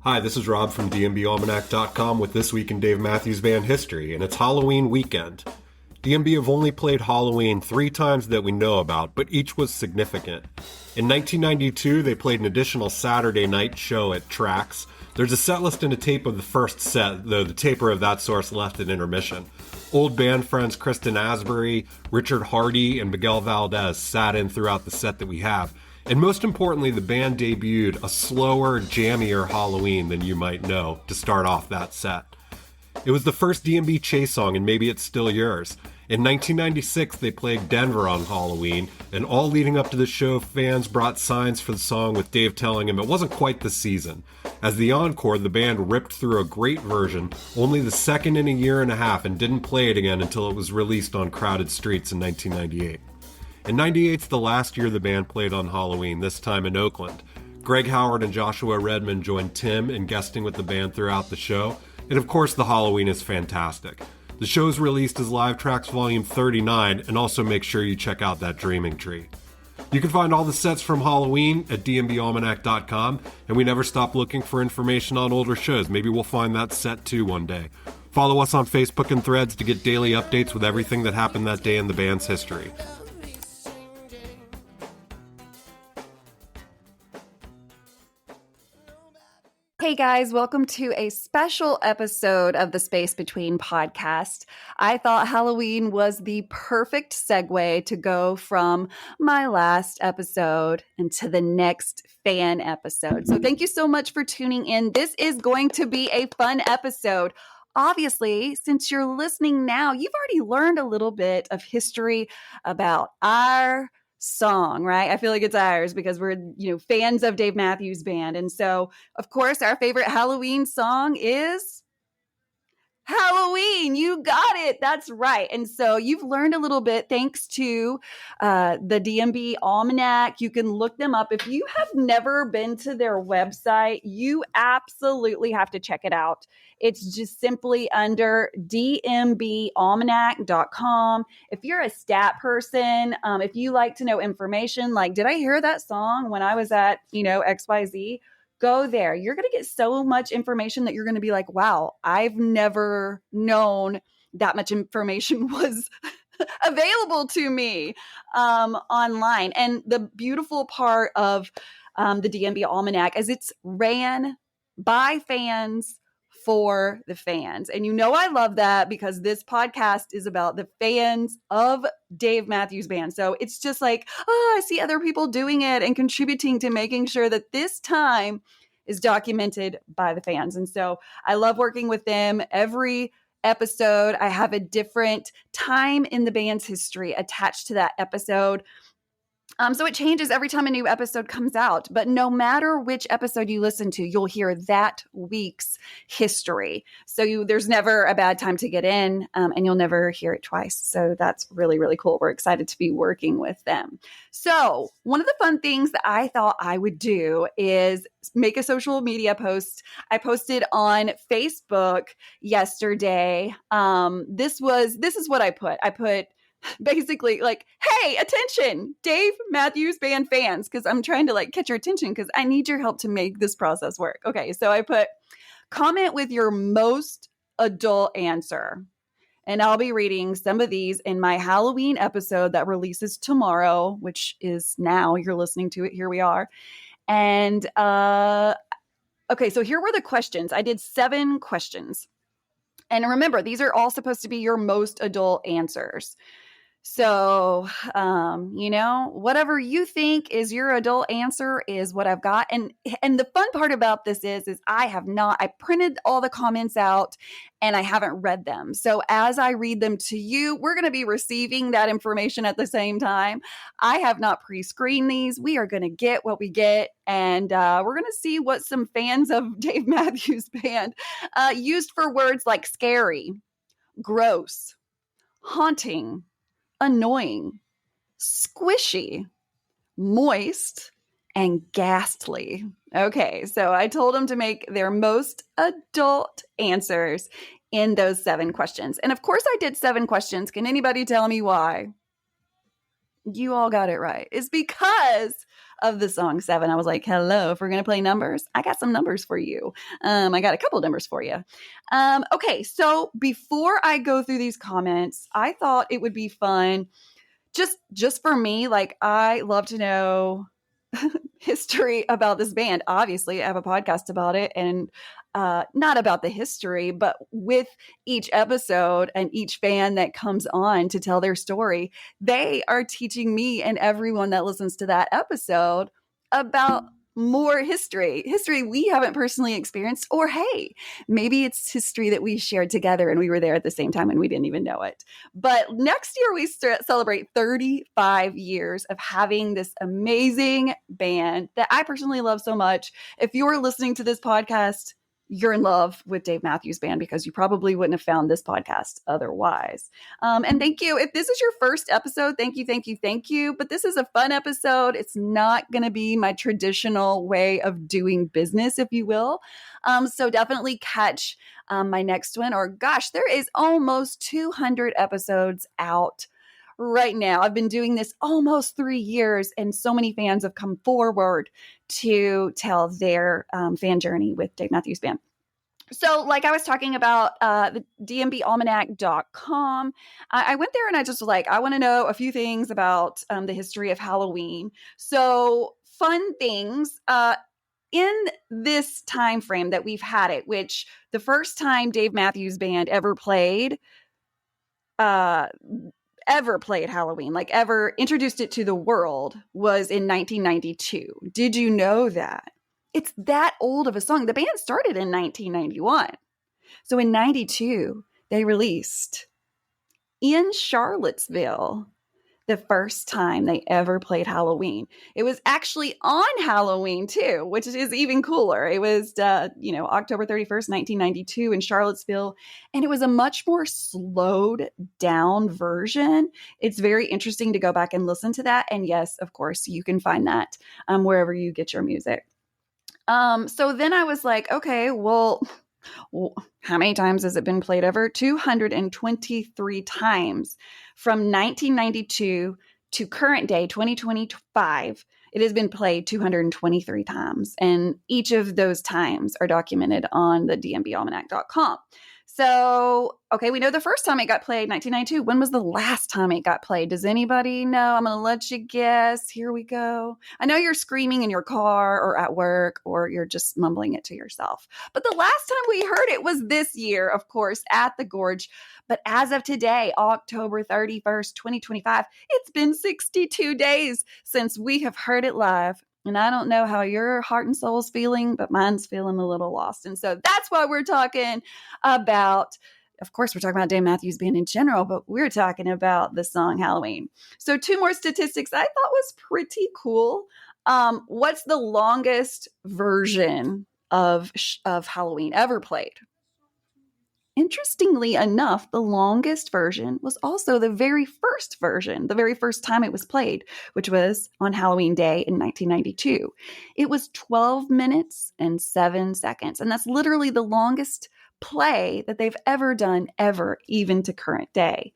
Hi, this is Rob from DMBAlmanac.com with This Week in Dave Matthews Band History, and it's Halloween weekend. DMB have only played Halloween 3 times that we know about, but each was significant. In 1992, they played an additional Saturday night show at Trax. There's a set list and a tape of the first set, though the taper of that source left at intermission. Old band friends Kristen Asbury, Richard Hardy, and Miguel Valdez sat in throughout the set that we have. And most importantly, the band debuted a slower, jammier Halloween than you might know to start off that set. It was the first DMB Chase song, and maybe it's still yours. In 1996, they played Denver on Halloween, and all leading up to the show, fans brought signs for the song with Dave telling him it wasn't quite the season. As the encore, the band ripped through a great version, only the second in a year and a half, and didn't play it again until it was released on Crowded Streets in 1998. In 98's the last year the band played on Halloween, this time in Oakland. Greg Howard and Joshua Redmond joined Tim in guesting with the band throughout the show, and of course the Halloween is fantastic. The show is released as Live Tracks Volume 39, and also make sure you check out that Dreaming Tree. You can find all the sets from Halloween at dmbalmanac.com, and we never stop looking for information on older shows. Maybe we'll find that set too one day. Follow us on Facebook and Threads to get daily updates with everything that happened that day in the band's history. Hey guys, welcome to a special episode of the Space Between podcast. I thought Halloween was the perfect segue to go from my last episode into the next fan episode. So thank you so much for tuning in. This is going to be a fun episode. Obviously, since you're listening now, you've already learned a little bit of history about our song, right? I feel like it's ours because we're, fans of Dave Matthews Band. And so, of course, our favorite Halloween song is Halloween. You got it. That's right. And so you've learned a little bit thanks to the DMB Almanac. You can look them up. If you have never been to their website, you absolutely have to check it out. It's just simply under dmbalmanac.com. If you're a stat person, if you like to know information, like, did I hear that song when I was at, XYZ? Go there. You're going to get so much information that you're going to be like, wow, I've never known that much information was available to me online. And the beautiful part of the DMB Almanac is it's ran by fans for the fans. And I love that because this podcast is about the fans of Dave Matthews Band. So it's just like, I see other people doing it and contributing to making sure that this time is documented by the fans. And so I love working with them. Every episode, I have a different time in the band's history attached to that episode. So it changes every time a new episode comes out. But no matter which episode you listen to, you'll hear that week's history. So there's never a bad time to get in, and you'll never hear it twice. So that's really, really cool. We're excited to be working with them. So one of the fun things that I thought I would do is make a social media post. I posted on Facebook yesterday. This is what I put. I put basically like, hey, attention, Dave Matthews Band fans, because I'm trying to catch your attention because I need your help to make this process work. Okay, so I put comment with your most adult answer. And I'll be reading some of these in my Halloween episode that releases tomorrow, which is now. You're listening to it. Here we are. And okay, so here were the questions. I did 7 questions. And remember, these are all supposed to be your most adult answers. So, whatever you think is your adult answer is what I've got. And the fun part about this is I printed all the comments out and I haven't read them. So as I read them to you, we're going to be receiving that information at the same time. I have not pre-screened these. We are going to get what we get. And we're going to see what some fans of Dave Matthews Band used for words like scary, gross, haunting, annoying, squishy, moist, and ghastly. Okay, so I told them to make their most adult answers in those 7 questions. And of course I did 7 questions. Can anybody tell me why? You all got it right. It's because of the song 7. I was like, hello, if we're going to play numbers, I got some numbers for you. I got a couple numbers for you. Okay, so before I go through these comments, I thought it would be fun just for me. Like, I love to know history about this band. Obviously, I have a podcast about it, and not about the history, but with each episode and each fan that comes on to tell their story, they are teaching me and everyone that listens to that episode about more history we haven't personally experienced, or hey, maybe it's history that we shared together and we were there at the same time and we didn't even know it. But next year we celebrate 35 years of having this amazing band that I personally love so much. If you're listening to this podcast, you're in love with Dave Matthews Band, because you probably wouldn't have found this podcast otherwise. And thank you. If this is your first episode, thank you, thank you, thank you. But this is a fun episode. It's not going to be my traditional way of doing business, if you will. So definitely catch my next one. Or gosh, there is almost 200 episodes out right now. I've been doing this almost 3 years, and so many fans have come forward to tell their fan journey with Dave Matthews Band. So like I was talking about the dmbalmanac.com, I went there and I just was like, I want to know a few things about the history of Halloween. So fun things in this time frame that we've had it, which the first time Dave Matthews Band ever played Halloween, like ever introduced it to the world, was in 1992. Did you know that? It's that old of a song. The band started in 1991. So in 92, they released in Charlottesville the first time they ever played Halloween. It was actually on Halloween too, which is even cooler. It was, October 31st, 1992 in Charlottesville. And it was a much more slowed down version. It's very interesting to go back and listen to that. And yes, of course, you can find that wherever you get your music. So then I was like, okay, well, how many times has it been played ever? 223 times from 1992 to current day, 2025. It has been played 223 times. And each of those times are documented on the dmbalmanac.com. So, okay, we know the first time it got played, 1992. When was the last time it got played? Does anybody know? I'm going to let you guess. Here we go. I know you're screaming in your car or at work, or you're just mumbling it to yourself. But the last time we heard it was this year, of course, at the Gorge. But as of today, October 31st, 2025, it's been 62 days since we have heard it live. And I don't know how your heart and soul is feeling, but mine's feeling a little lost. And so that's why we're talking about, of course, we're talking about Dave Matthews Band in general, but we're talking about the song Halloween. So 2 more statistics I thought was pretty cool. What's the longest version of Halloween ever played? Interestingly enough, the longest version was also the very first version, the very first time it was played, which was on Halloween Day in 1992. It was 12 minutes and 7 seconds. And that's literally the longest play that they've ever done, ever, even to current day.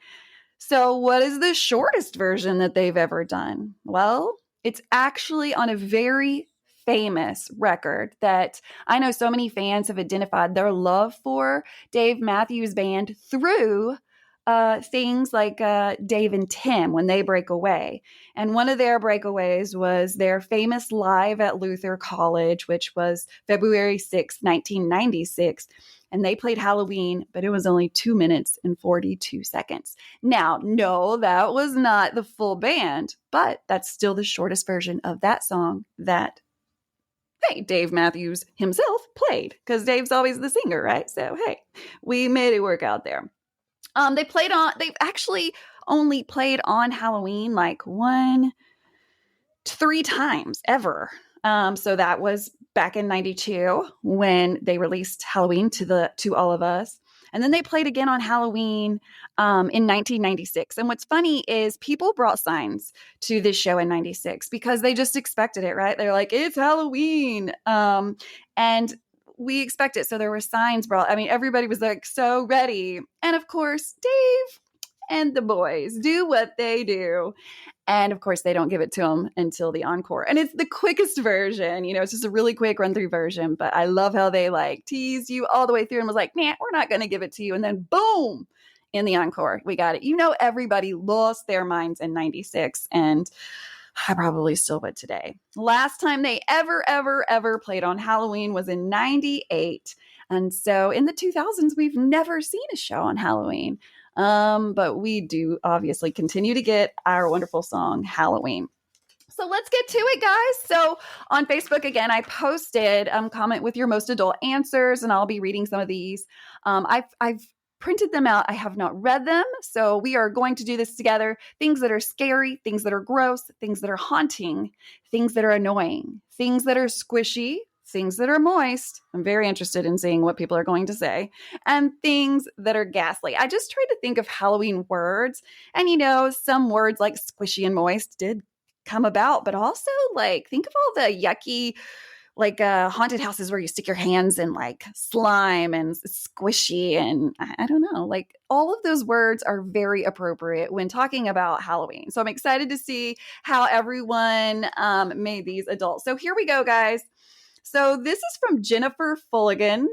So what is the shortest version that they've ever done? Well, it's actually on a very famous record that I know so many fans have identified their love for Dave Matthews Band through things like Dave and Tim when they break away. And one of their breakaways was their famous Live at Luther College, which was February 6, 1996. And they played Halloween, but it was only 2 minutes and 42 seconds. Now, no, that was not the full band, but that's still the shortest version of that song that Dave Matthews himself played, because Dave's always the singer, right? So, hey, we made it work out there. They've actually only played on Halloween like 3 times ever. So that was back in 92 when they released Halloween to all of us. And then they played again on Halloween in 1996. And what's funny is people brought signs to this show in 96 because they just expected it, right? They're like, it's Halloween. And we expect it. So there were signs brought. I mean, everybody was like so ready. And of course, Dave and the boys do what they do. And of course, they don't give it to them until the encore. And it's the quickest version. It's just a really quick run through version. But I love how they like teased you all the way through and was like, nah, we're not going to give it to you. And then boom, in the encore, we got it. Everybody lost their minds in 96. And I probably still would today. Last time they ever played on Halloween was in 98. And so in the 2000s, we've never seen a show on Halloween. But we do obviously continue to get our wonderful song, Halloween. So let's get to it, guys. So on Facebook, again, I posted comment with your most adult answers, and I'll be reading some of these. I've printed them out. I have not read them. So we are going to do this together. Things that are scary, things that are gross, things that are haunting, things that are annoying, things that are squishy, things that are moist. I'm very interested in seeing what people are going to say. And things that are ghastly. I just tried to think of Halloween words. And some words like squishy and moist did come about, but also think of all the yucky haunted houses where you stick your hands in slime and squishy. And I don't know, all of those words are very appropriate when talking about Halloween. So I'm excited to see how everyone made these adults. So here we go, guys. So this is from Jennifer Fulligam.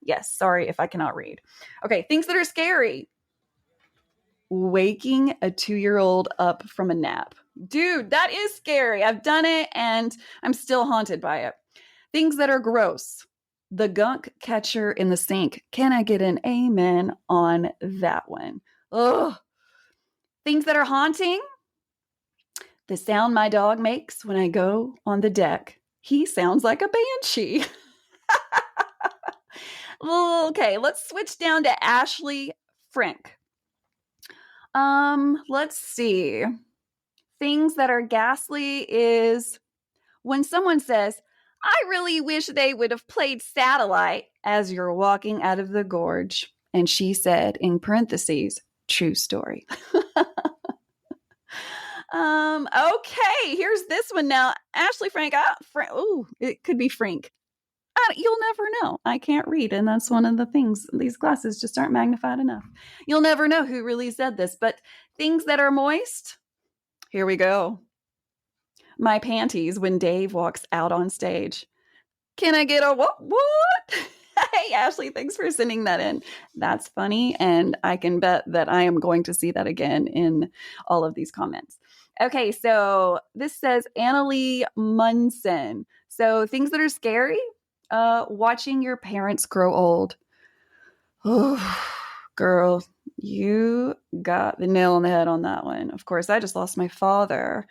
Yes, sorry if I cannot read. Okay, things that are scary. Waking a 2-year-old up from a nap. Dude, that is scary. I've done it and I'm still haunted by it. Things that are gross. The gunk catcher in the sink. Can I get an amen on that one? Ugh. Things that are haunting. The sound my dog makes when I go on the deck. He sounds like a banshee. Okay, let's switch down to Ashley Frank. Let's see. Things that are ghastly is when someone says, I really wish they would have played Satellite as you're walking out of the gorge. And she said, in parentheses, true story. Okay, here's this one now. Ashley Frank. It could be Frank. You'll never know. I can't read. And that's one of the things. These glasses just aren't magnified enough. You'll never know who really said this. But things that are moist. Here we go. My panties when Dave walks out on stage. Can I get a what? Hey, Ashley, thanks for sending that in. That's funny. And I can bet that I am going to see that again in all of these comments. Okay, so this says Annalie Munson. So things that are scary. Watching your parents grow old. Oh, girl, you got the nail on the head on that one. Of course, I just lost my father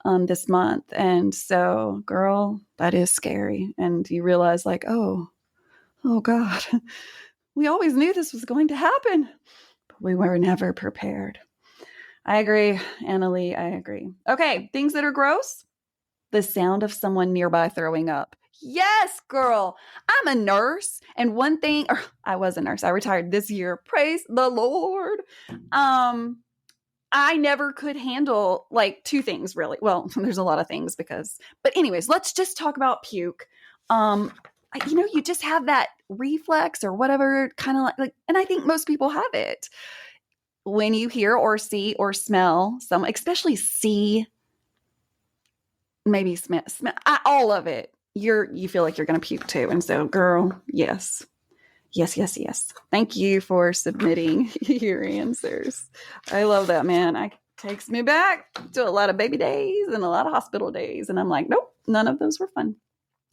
this month. And so, girl, that is scary. And you realize oh God, we always knew this was going to happen, but we were never prepared. I agree, Annalie, I agree. Okay, things that are gross. The sound of someone nearby throwing up. Yes, girl. I'm a nurse. And one thing, I was a nurse. I retired this year. Praise the Lord. I never could handle two things really. Well, there's a lot of things but anyways, let's just talk about puke. You just have that reflex or whatever kind of and I think most people have it. When you hear or see or smell some, especially see, maybe smell all of it, you feel like you're going to puke too. And so, girl, yes. Thank you for submitting your answers. I love that, man. It takes me back to a lot of baby days and a lot of hospital days. And I'm like, nope, none of those were fun.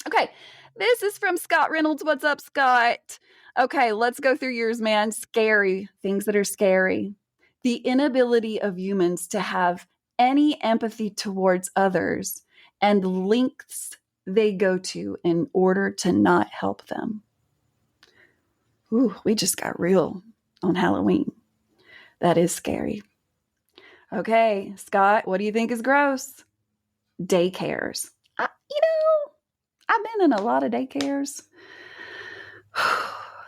Okay, this is from Scott Reynolds. What's up, Scott? Okay, let's go through yours, man. Scary, things that are scary. The inability of humans to have any empathy towards others and lengths they go to in order to not help them. Ooh, we just got real on Halloween. That is scary. Okay, Scott, what do you think is gross? Daycares. I've been in a lot of daycares.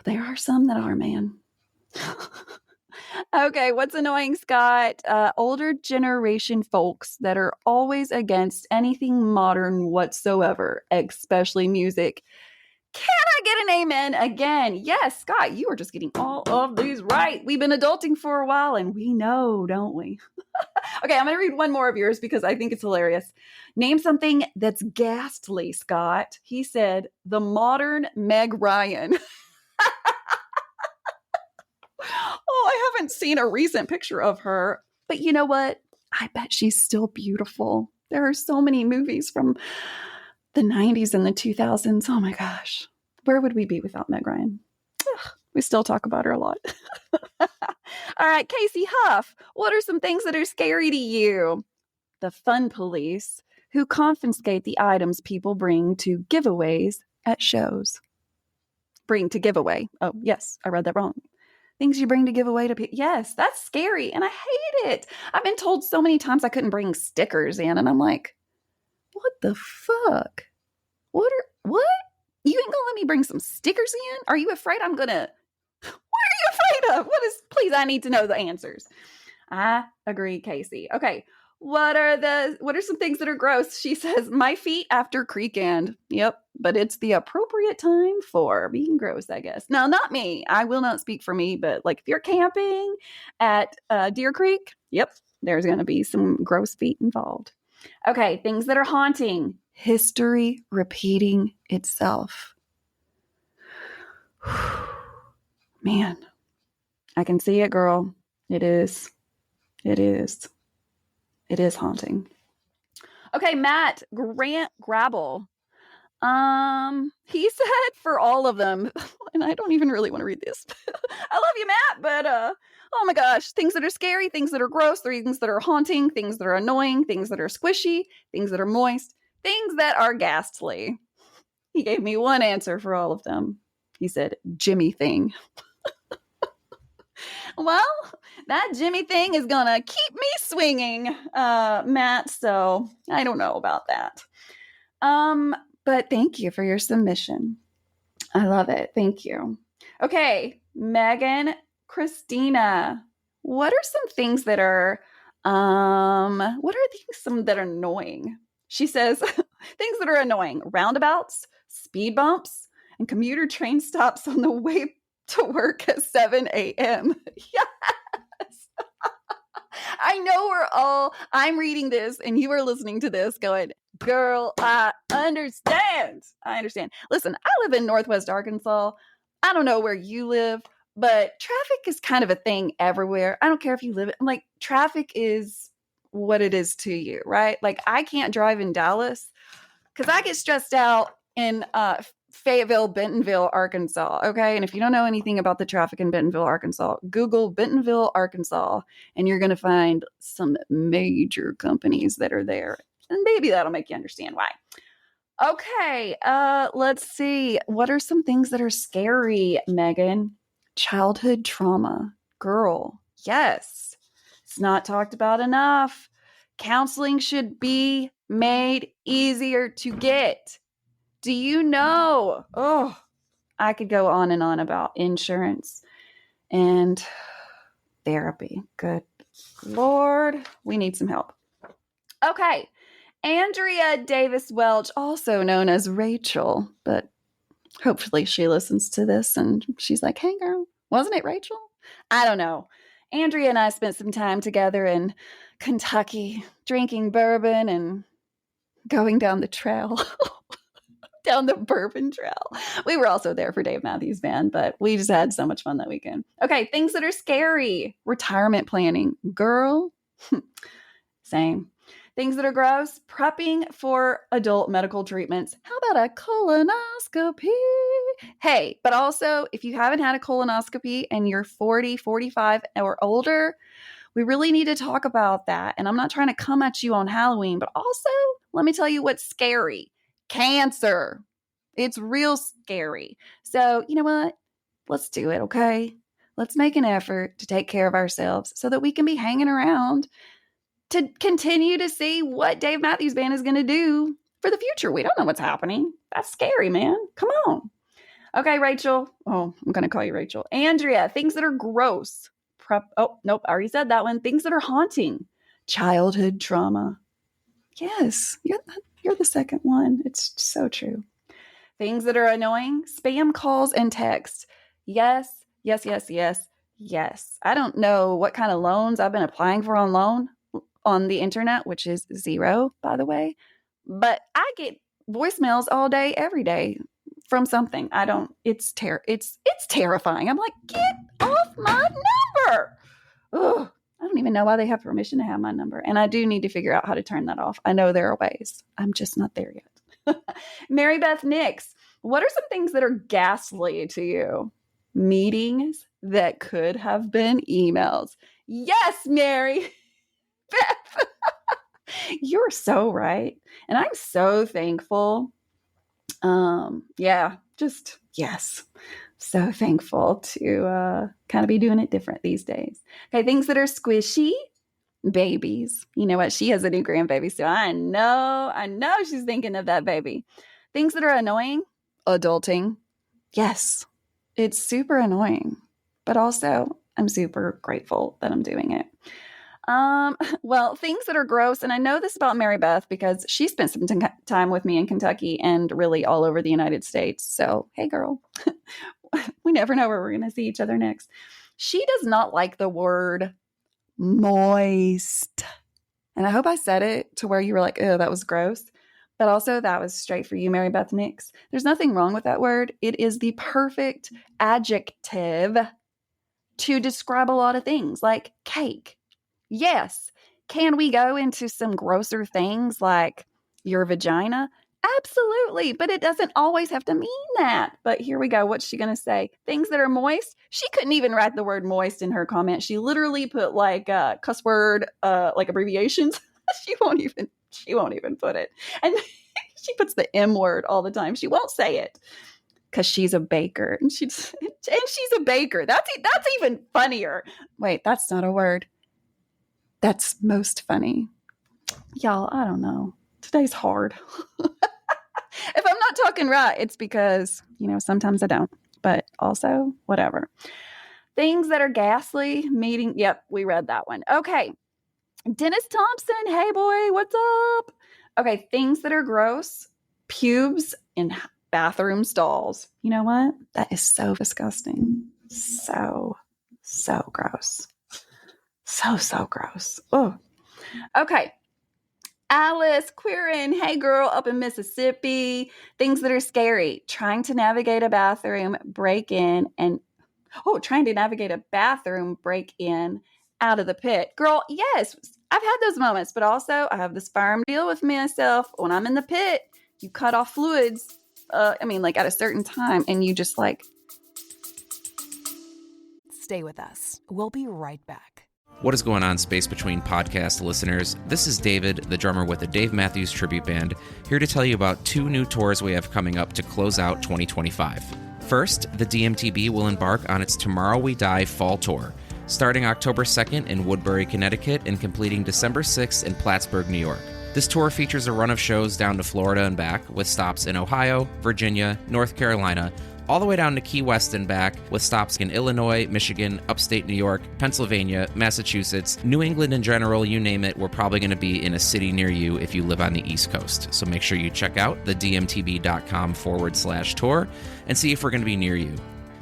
There are some that are, man. Okay, what's annoying, Scott? Older generation folks that are always against anything modern whatsoever, especially music. Can I get an amen again. Yes, Scott, you are just getting all of these right. We've been adulting for a while and we know, don't we? Okay, I'm going to read one more of yours because I think it's hilarious. Name something that's ghastly, Scott. He said, the modern Meg Ryan. Oh, I haven't seen a recent picture of her, but you know what? I bet she's still beautiful. There are so many movies from the 90s and the 2000s. Oh my gosh. Where would we be without Meg Ryan? Ugh, we still talk about her a lot. All right, Casey Huff, what are some things that are scary to you? The fun police who confiscate the items people bring to giveaways at shows. Bring to giveaway. Oh, yes, I read that wrong. Things you bring to give away to people. Yes, that's scary. And I hate it. I've been told so many times I couldn't bring stickers in. And I'm like, what the fuck? What? You ain't gonna let me bring some stickers in? Are you afraid I'm gonna? What are you afraid of? Please, I need to know the answers. I agree, Casey. Okay. What are some things that are gross? She says, my feet after creek end. Yep, but it's the appropriate time for being gross, I guess. No, not me. I will not speak for me, but like if you're camping at Deer Creek, yep, there's going to be some gross feet involved. Okay, things that are haunting. History repeating itself. Man, I can see it, girl. It is haunting. Okay, Matt Grabble. He said for all of them, and I don't even really want to read this. I love you, Matt, but oh my gosh, things that are scary, things that are gross, things that are haunting, things that are annoying, things that are squishy, things that are moist, things that are ghastly. He gave me one answer for all of them. He said, Jimmy thing. Well, that Jimmy thing is going to keep me swinging, Matt. So I don't know about that. But thank you for your submission. I love it. Thank you. Okay, Megan Christina. What are some things that are, some that are annoying? She says, things that are annoying. Roundabouts, speed bumps, and commuter train stops on the way to work at 7 a.m. Yes. I know I'm reading this and you are listening to this going, girl, I understand. Listen, I live in Northwest Arkansas. I don't know where you live, but traffic is kind of a thing everywhere. I don't care if you live it. Like, traffic is what it is to you, right? Like, I can't drive in Dallas because I get stressed out in Fayetteville, Bentonville, Arkansas. Okay. And if you don't know anything about the traffic in Bentonville, Arkansas, Google Bentonville, Arkansas, and you're going to find some major companies that are there. And maybe that'll make you understand why. Okay. Let's see. What are some things that are scary, Megan? Childhood trauma. Girl. Yes. It's not talked about enough. Counseling should be made easier to get. Do you know? Oh, I could go on and on about insurance and therapy. Good Lord, we need some help. Okay. Andrea Davis Welch, also known as Rachel, but hopefully she listens to this and she's like, hey girl, wasn't it Rachel? I don't know. Andrea and I spent some time together in Kentucky, drinking bourbon and going down the trail. Down the bourbon trail. We were also there for Dave Matthews Band, but we just had so much fun that weekend. Okay, things that are scary. Retirement planning. Girl. Same. Things that are gross. Prepping for adult medical treatments. How about a colonoscopy? Hey, but also, if you haven't had a colonoscopy and you're 40, 45 or older, we really need to talk about that. And I'm not trying to come at you on Halloween, but also, let me tell you what's scary. Cancer. It's real scary. So, you know what? Let's do it, okay? Let's make an effort to take care of ourselves so that we can be hanging around to continue to see what Dave Matthews Band is going to do for the future. We don't know what's happening. That's scary, man. Come on. Okay, Rachel. Oh, I'm going to call you Rachel. Andrea, things that are gross. Oh, nope. I already said that one. Things that are haunting. Childhood trauma. Yes, you're the second one. It's so true. Things that are annoying, spam calls and texts. Yes, yes, yes, yes, yes. I don't know what kind of loans I've been applying for on the internet, which is zero, by the way. But I get voicemails all day, every day from something. It's terrifying. I'm like, get off my number. Ugh. I don't even know why they have permission to have my number. And I do need to figure out how to turn that off. I know there are ways. I'm just not there yet. Mary Beth Nix, what are some things that are ghastly to you? Meetings that could have been emails. Yes, Mary Beth. You're so right. And I'm so thankful. Yes. So thankful to kind of be doing it different these days. Okay, things that are squishy, babies. You know what? She has a new grandbaby, so I know she's thinking of that baby. Things that are annoying, adulting. Yes, it's super annoying, but also I'm super grateful that I'm doing it. Well, things that are gross, and I know this about Mary Beth because she spent some time with me in Kentucky and really all over the United States. So, hey, girl, we never know where we're going to see each other next. She does not like the word moist. And I hope I said it to where you were like, oh, that was gross. But also that was straight for you, Mary Beth Nix. There's nothing wrong with that word. It is the perfect adjective to describe a lot of things like cake. Yes. Can we go into some grosser things like your vagina? Absolutely. But it doesn't always have to mean that. But here we go. What's she going to say? Things that are moist. She couldn't even write the word moist in her comment. She literally put like cuss word, like abbreviations. She won't even put it. And she puts the M word all the time. She won't say it because she's a baker. And she's a baker. That's even funnier. Wait, that's not a word. That's most funny. Y'all, I don't know. Today's hard. If I'm not talking right, it's because, sometimes I don't. But also, whatever. Things that are ghastly, meeting. Yep, we read that one. Okay. Dennis Thompson. Hey, boy, what's up? Okay, things that are gross. Pubes in bathroom stalls. You know what? That is so disgusting. So gross. So gross. Oh, okay. Alice Quirin, hey girl, up in Mississippi. Things that are scary. Trying to navigate a bathroom break in out of the pit. Girl, yes, I've had those moments, but also I have this firm deal with myself. When I'm in the pit, you cut off fluids, like at a certain time, and you just like. Stay with us. We'll be right back. What is going on, Space Between podcast listeners? This is David, the drummer with the Dave Matthews Tribute Band, here to tell you about 2 new tours we have coming up to close out 2025. First, the DMTB will embark on its Tomorrow We Die Fall Tour, starting October 2nd in Woodbury, Connecticut, and completing December 6th in Plattsburgh, New York. This tour features a run of shows down to Florida and back, with stops in Ohio, Virginia, North Carolina, all the way down to Key West and back, with stops in Illinois, Michigan, upstate New York, Pennsylvania, Massachusetts, New England in general, you name it. We're probably going to be in a city near you if you live on the East Coast. So make sure you check out the dmtb.com/tour and see if we're going to be near you.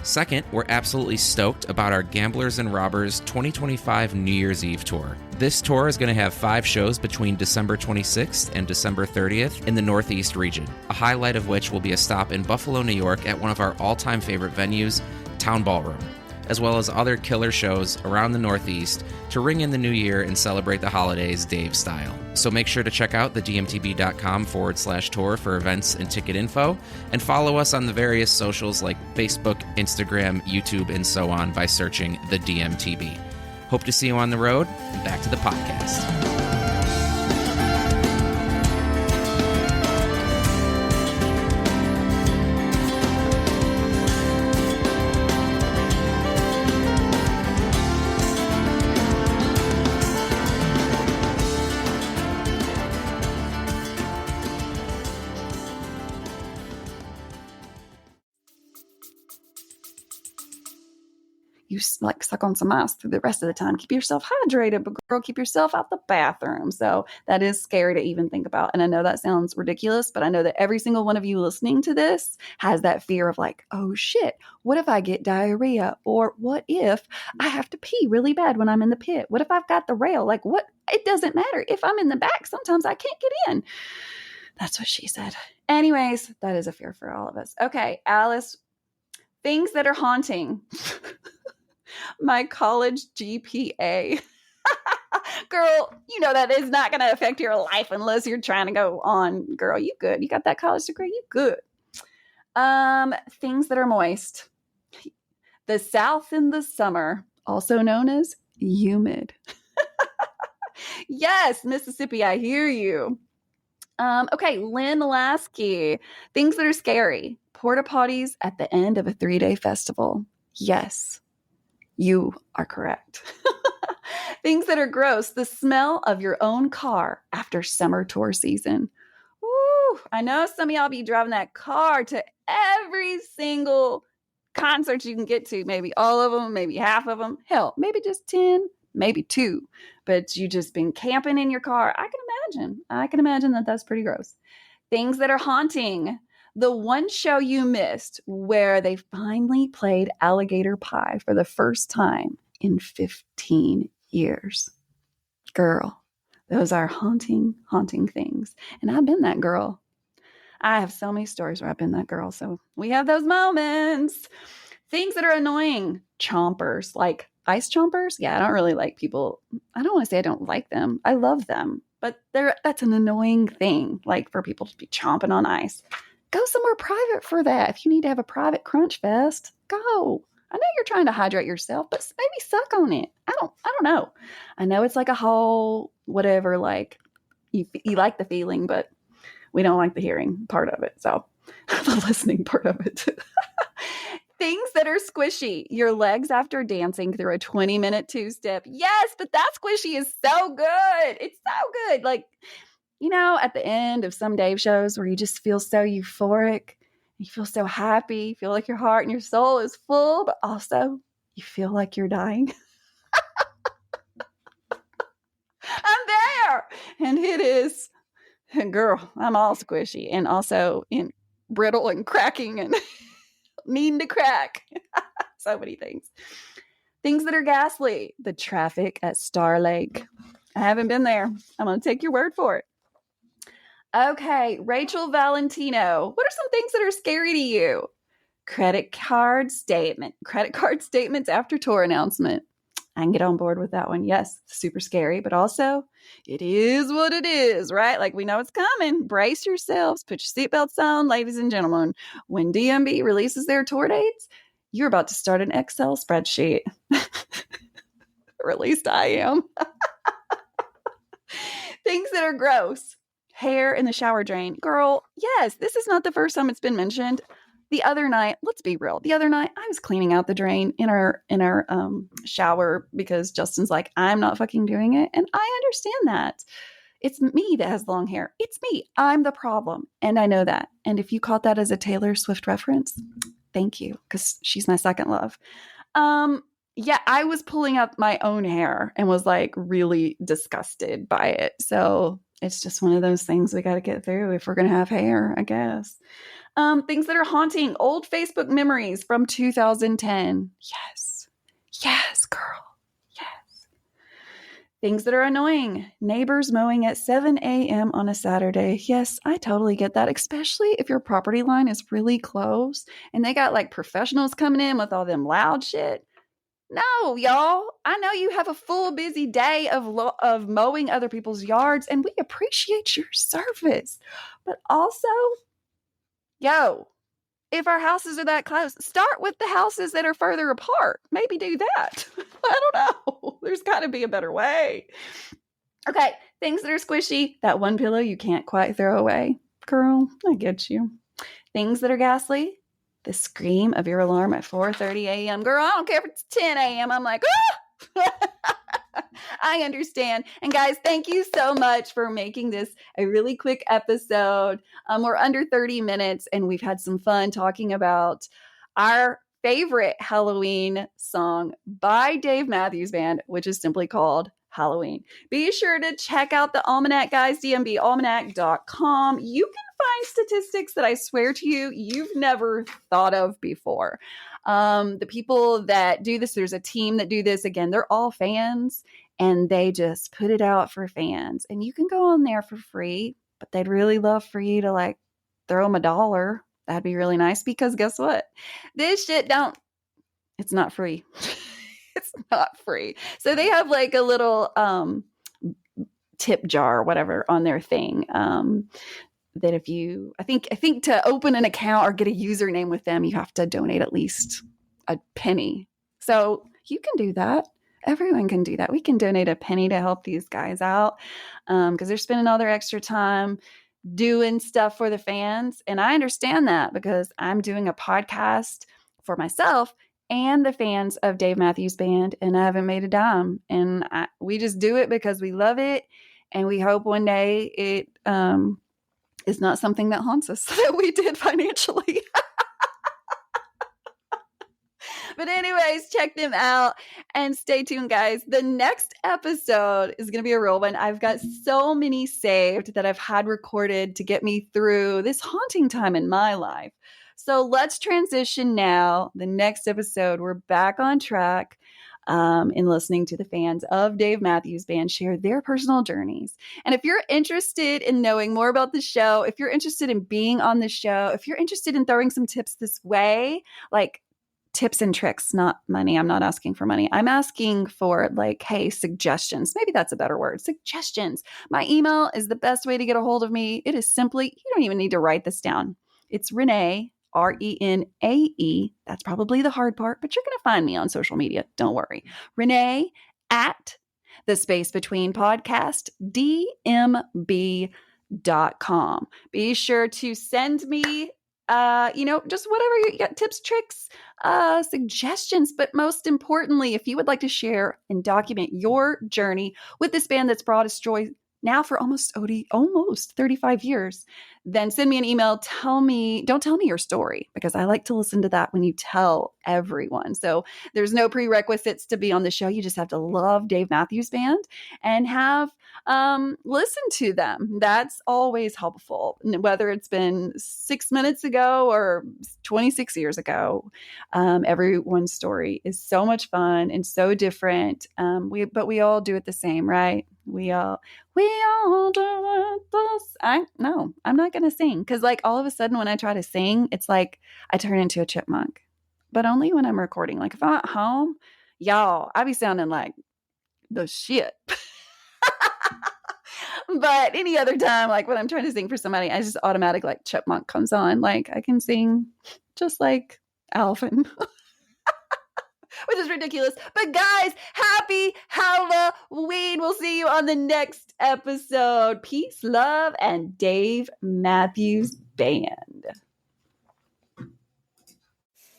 Second, we're absolutely stoked about our Gamblers and Robbers 2025 New Year's Eve tour. This tour is going to have 5 shows between December 26th and December 30th in the Northeast region, a highlight of which will be a stop in Buffalo, New York at one of our all-time favorite venues, Town Ballroom, as well as other killer shows around the Northeast to ring in the new year and celebrate the holidays Dave style. So make sure to check out the dmtb.com/tour for events and ticket info, and follow us on the various socials like Facebook, Instagram, YouTube, and so on by searching the DMTB. Hope to see you on the road. Back to the podcast. you like suck on some ice through the rest of the time. Keep yourself hydrated, but girl, keep yourself out the bathroom. So that is scary to even think about. And I know that sounds ridiculous, but I know that every single one of you listening to this has that fear of like, oh shit, what if I get diarrhea? Or what if I have to pee really bad when I'm in the pit? What if I've got the rail? Like what? It doesn't matter. If I'm in the back, sometimes I can't get in. That's what she said. Anyways, that is a fear for all of us. Okay, Alice, things that are haunting. My college GPA. Girl, you know that is not going to affect your life unless you're trying to go on. Girl, you good. You got that college degree. You good. Things that are moist. The South in the summer, also known as humid. Yes, Mississippi, I hear you. Okay, Lynn Lasky. Things that are scary. Porta potties at the end of a 3-day festival. Yes, you are correct. Things that are gross. The smell of your own car after summer tour season. Woo, I know some of y'all be driving that car to every single concert you can get to. Maybe all of them, maybe half of them. Hell, maybe just 10, maybe 2. But you just been camping in your car. I can imagine that that's pretty gross. Things that are haunting. The one show you missed where they finally played Alligator Pie for the first time in 15 years. Girl, those are haunting things. And I've been that girl. I have so many stories where I've been that girl. So we have those moments. Things that are annoying. Chompers, like ice chompers. Yeah, I don't really like people. I don't want to say I don't like them. I love them. But that's an annoying thing, like for people to be chomping on ice. Go somewhere private for that. If you need to have a private crunch fest, go. I know you're trying to hydrate yourself, but maybe suck on it. I don't know. I know it's like a whole whatever, like you like the feeling, but we don't like the hearing part of it. So the listening part of it. Things that are squishy. Your legs after dancing through a 20-minute 2-step. Yes, but that squishy is so good. It's so good. Like, you know, at the end of some Dave shows where you just feel so euphoric, you feel so happy, you feel like your heart and your soul is full, but also you feel like you're dying. I'm there. And it is, girl, I'm all squishy and also in brittle and cracking and needing to crack. So many things. Things that are ghastly. The traffic at Star Lake. I haven't been there. I'm going to take your word for it. Okay, Rachel Valentino. What are some things that are scary to you? Credit card statements after tour announcement. I can get on board with that one. Yes, super scary, but also it is what it is, right? Like we know it's coming. Brace yourselves. Put your seatbelts on, ladies and gentlemen. When DMB releases their tour dates, you're about to start an Excel spreadsheet. Or at least I am. Things that are gross. Hair in the shower drain. Girl, yes, this is not the first time it's been mentioned. The other night, let's be real. The other night, I was cleaning out the drain in our shower because Justin's like, I'm not fucking doing it. And I understand that. It's me that has long hair. It's me. I'm the problem. And I know that. And if you caught that as a Taylor Swift reference, thank you, because she's my second love. Yeah, I was pulling out my own hair and was like really disgusted by it. So it's just one of those things we got to get through if we're going to have hair, I guess. Things that are haunting. Old Facebook memories from 2010. Yes, girl. Yes. Things that are annoying. Neighbors mowing at 7 a.m. on a Saturday. Yes, I totally get that, especially if your property line is really close and they got like professionals coming in with all them loud shit. No, y'all. I know you have a full busy day of mowing other people's yards, and we appreciate your service. But also, if our houses are that close, start with the houses that are further apart. Maybe do that. I don't know. There's got to be a better way. Okay, things that are squishy. That one pillow you can't quite throw away. Girl, I get you. Things that are ghastly. The scream of your alarm at 4:30 a.m. Girl, I don't care if it's 10 a.m. I'm like, ah! I understand. And guys, thank you so much for making this a really quick episode. We're under 30 minutes and we've had some fun talking about our favorite Halloween song by Dave Matthews Band, which is simply called Halloween. Be sure to check out the Almanac, guys, dmbalmanac.com. You can find statistics that I swear to you, you've never thought of before. The people that do this, there's a team that do this. Again, they're all fans, and they just put it out for fans. And you can go on there for free, but they'd really love for you to like throw them $1. That'd be really nice, because guess what? This shit it's not free. It's not free. So they have like a little tip jar or whatever on their thing. That if you, I think to open an account or get a username with them, you have to donate at least a penny. So you can do that. Everyone can do that. We can donate a penny to help these guys out, because they're spending all their extra time doing stuff for the fans. And I understand that, because I'm doing a podcast for myself and the fans of Dave Matthews Band, and I haven't made a dime. And we just do it because we love it, and we hope one day it is not something that haunts us that we did financially. But anyways, check them out and stay tuned, guys. The next episode is going to be a real one. I've got so many saved that I've had recorded to get me through this haunting time in my life. So let's transition now. The next episode, we're back on track in listening to the fans of Dave Matthews Band share their personal journeys. And if you're interested in knowing more about the show, if you're interested in being on the show, if you're interested in throwing some tips this way, like tips and tricks, not money. I'm not asking for money. I'm asking for like, hey, suggestions. Maybe that's a better word. Suggestions. My email is the best way to get a hold of me. It is simply, you don't even need to write this down. It's Renae, Renae. That's probably the hard part, but you're going to find me on social media. Don't worry. Renae at the Space Between Podcast, DMB.com. Be sure to send me just whatever you got, tips, tricks, suggestions. But most importantly, if you would like to share and document your journey with this band that's brought us joy now for almost 35 years, then send me an email. Don't tell me your story, because I like to listen to that when you tell everyone. So there's no prerequisites to be on the show. You just have to love Dave Matthews Band and have listen to them. That's always helpful, whether it's been 6 minutes ago or 26 years ago. Everyone's story is so much fun and so different. But we all do it the same, right? We all do it no, I'm not going to sing, because like all of a sudden when I try to sing, it's like I turn into a chipmunk, but only when I'm recording. Like if I'm at home, y'all, I be sounding like the shit. But any other time, like when I'm trying to sing for somebody, I just automatic like chipmunk comes on. Like I can sing just like Alvin. Which is ridiculous. But guys, happy Halloween. We'll see you on the next episode. Peace, love, and Dave Matthews Band.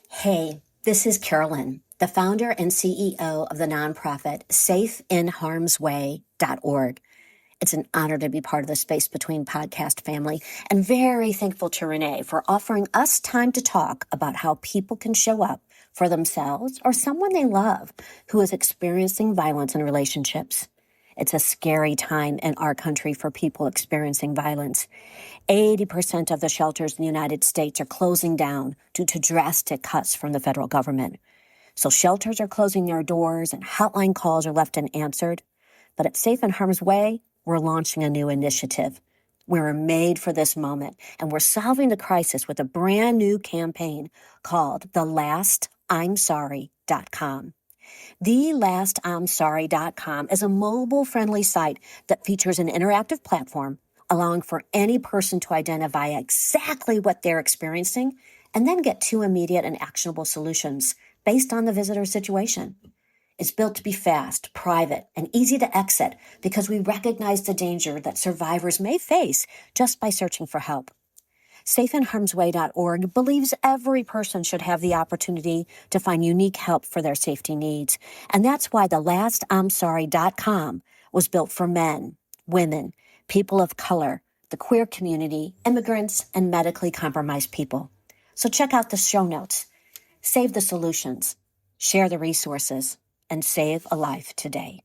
Hey, this is Carolyn, the founder and CEO of the nonprofit safeinharmsway.org. It's an honor to be part of the Space Between podcast family, and very thankful to Renae for offering us time to talk about how people can show up for themselves or someone they love who is experiencing violence in relationships. It's a scary time in our country for people experiencing violence. 80% of the shelters in the United States are closing down due to drastic cuts from the federal government. So shelters are closing their doors and hotline calls are left unanswered. But at Safe in Harm's Way, we're launching a new initiative. We're made for this moment, and we're solving the crisis with a brand new campaign called TheLastI'mSorry.com. TheLastI'mSorry.com is a mobile-friendly site that features an interactive platform allowing for any person to identify exactly what they're experiencing and then get 2 immediate and actionable solutions based on the visitor's situation. It's built to be fast, private, and easy to exit because we recognize the danger that survivors may face just by searching for help. SafeinHarmsWay.org believes every person should have the opportunity to find unique help for their safety needs. And that's why TheLastI'mSorry.com was built for men, women, people of color, the queer community, immigrants, and medically compromised people. So check out the show notes. Save the solutions, share the resources, and save a life today.